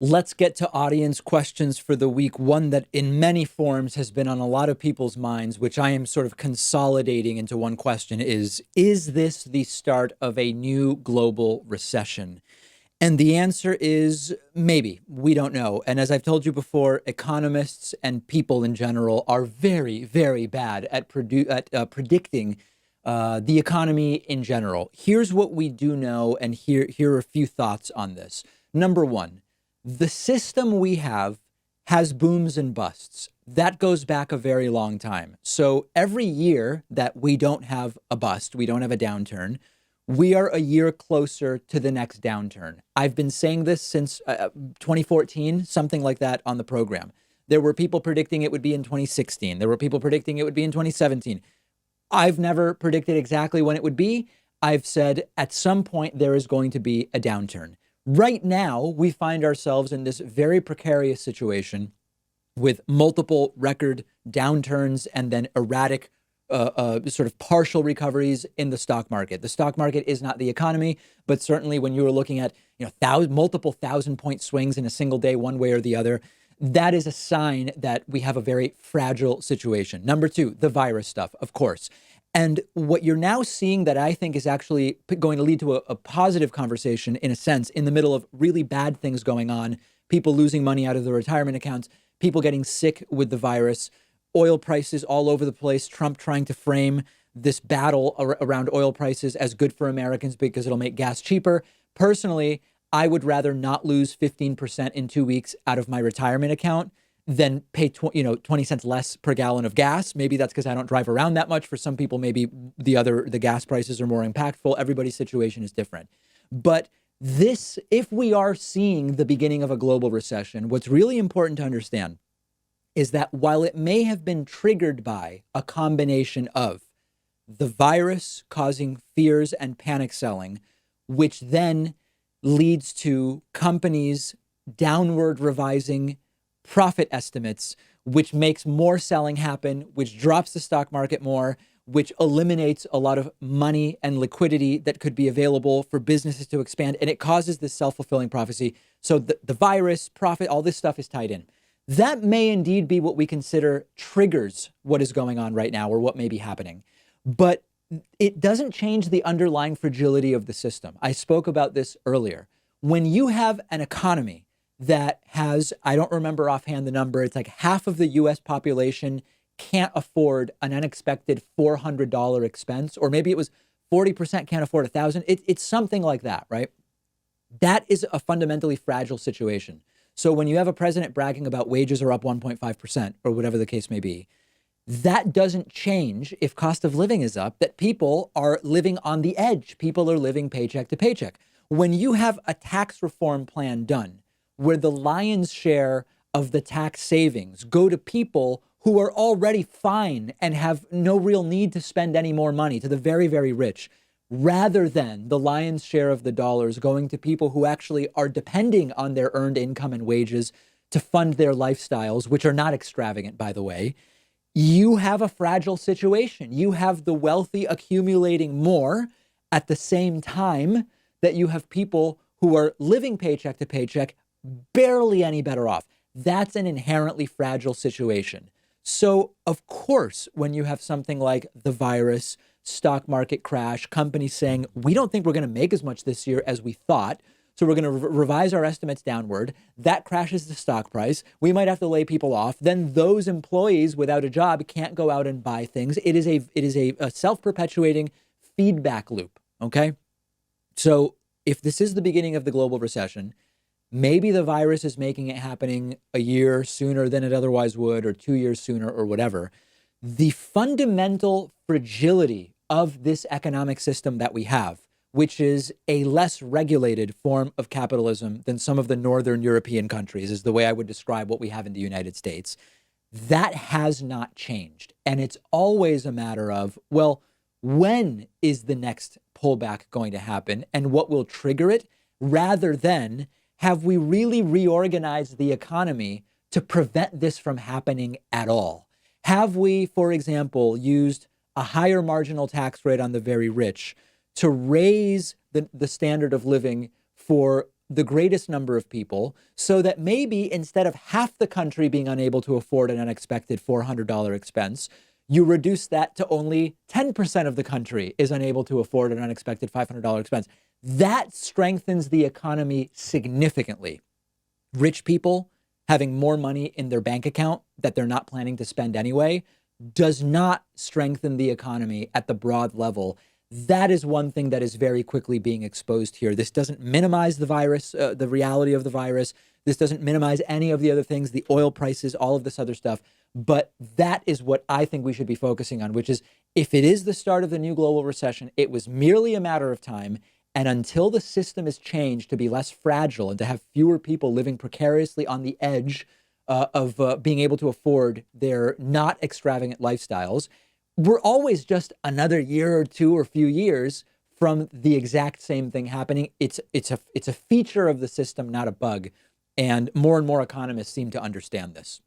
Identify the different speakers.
Speaker 1: Let's get to audience questions for the week. One that, in many forms, has been on a lot of people's minds, which I am sort of consolidating into one question is this the start of a new global recession? And the answer is maybe. We don't know. And as I've told you before, economists and people in general are very, very bad at, predicting the economy in general. Here's what we do know, and here are a few thoughts on this. Number one, the system we have has booms and busts. That goes back a very long time. So every year that we don't have a bust, we don't have a downturn, we are a year closer to the next downturn. I've been saying this since 2014, something like that on the program. There were people predicting it would be in 2016. There were people predicting it would be in 2017. I've never predicted exactly when it would be. I've said at some point there is going to be a downturn. Right now, we find ourselves in this very precarious situation with multiple record downturns and then erratic sort of partial recoveries in the stock market. The stock market is not the economy, but certainly when you were looking at multiple 1,000-point swings in a single day, one way or the other, that is a sign that we have a very fragile situation. Number two, the virus stuff, of course. And what you're now seeing that I think is actually going to lead to a positive conversation, in a sense, in the middle of really bad things going on, people losing money out of their retirement accounts, people getting sick with the virus, oil prices all over the place, Trump trying to frame this battle around oil prices as good for Americans because it'll make gas cheaper. Personally, I would rather not lose 15% in 2 weeks out of my retirement account than pay 20 cents less per gallon of gas. Maybe that's because I don't drive around that much. For some people, maybe the gas prices are more impactful. Everybody's situation is different. But this, if we are seeing the beginning of a global recession, what's really important to understand is that while it may have been triggered by a combination of the virus causing fears and panic selling, which then leads to companies downward revising profit estimates, which makes more selling happen, which drops the stock market more, which eliminates a lot of money and liquidity that could be available for businesses to expand. And it causes this self-fulfilling prophecy. So the virus, profit, all this stuff is tied in. That may indeed be what we consider triggers what is going on right now or what may be happening. But it doesn't change the underlying fragility of the system. I spoke about this earlier. When you have an economy that has, I don't remember offhand the number, it's like half of the US population can't afford an unexpected $400 expense, or maybe it was 40% can't afford $1,000. It's something like that, right? That is a fundamentally fragile situation. So when you have a president bragging about wages are up 1.5% or whatever the case may be, that doesn't change if cost of living is up, that people are living on the edge. People are living paycheck to paycheck. When you have a tax reform plan done where the lion's share of the tax savings go to people who are already fine and have no real need to spend any more money, to the very, very rich, rather than the lion's share of the dollars going to people who actually are depending on their earned income and wages to fund their lifestyles, which are not extravagant, by the way, you have a fragile situation. You have the wealthy accumulating more at the same time that you have people who are living paycheck to paycheck, barely any better off. That's an inherently fragile situation. So, of course, when you have something like the virus, stock market crash, companies saying, we don't think we're going to make as much this year as we thought, so we're going to revise our estimates downward, that crashes the stock price. We might have to lay people off. Then those employees without a job can't go out and buy things. It is a self-perpetuating feedback loop, okay? So if this is the beginning of the global recession, maybe the virus is making it happening a year sooner than it otherwise would, or 2 years sooner, or whatever. The fundamental fragility of this economic system that we have, which is a less regulated form of capitalism than some of the Northern European countries, is the way I would describe what we have in the United States. That has not changed. And it's always a matter of, well, when is the next pullback going to happen and what will trigger it, rather than have we really reorganized the economy to prevent this from happening at all? Have we, for example, used a higher marginal tax rate on the very rich to raise the standard of living for the greatest number of people so that maybe instead of half the country being unable to afford an unexpected $400 expense, you reduce that to only 10% of the country is unable to afford an unexpected $500 expense. That strengthens the economy significantly. Rich people having more money in their bank account that they're not planning to spend anyway does not strengthen the economy at the broad level. That is one thing that is very quickly being exposed here. This doesn't minimize the virus, the reality of the virus. This doesn't minimize any of the other things, the oil prices, all of this other stuff. But that is what I think we should be focusing on, which is if it is the start of the new global recession, it was merely a matter of time. And until the system is changed to be less fragile and to have fewer people living precariously on the edge of being able to afford their not extravagant lifestyles, we're always just another year or two or few years from the exact same thing happening. It's a feature of the system, not a bug. And more economists seem to understand this.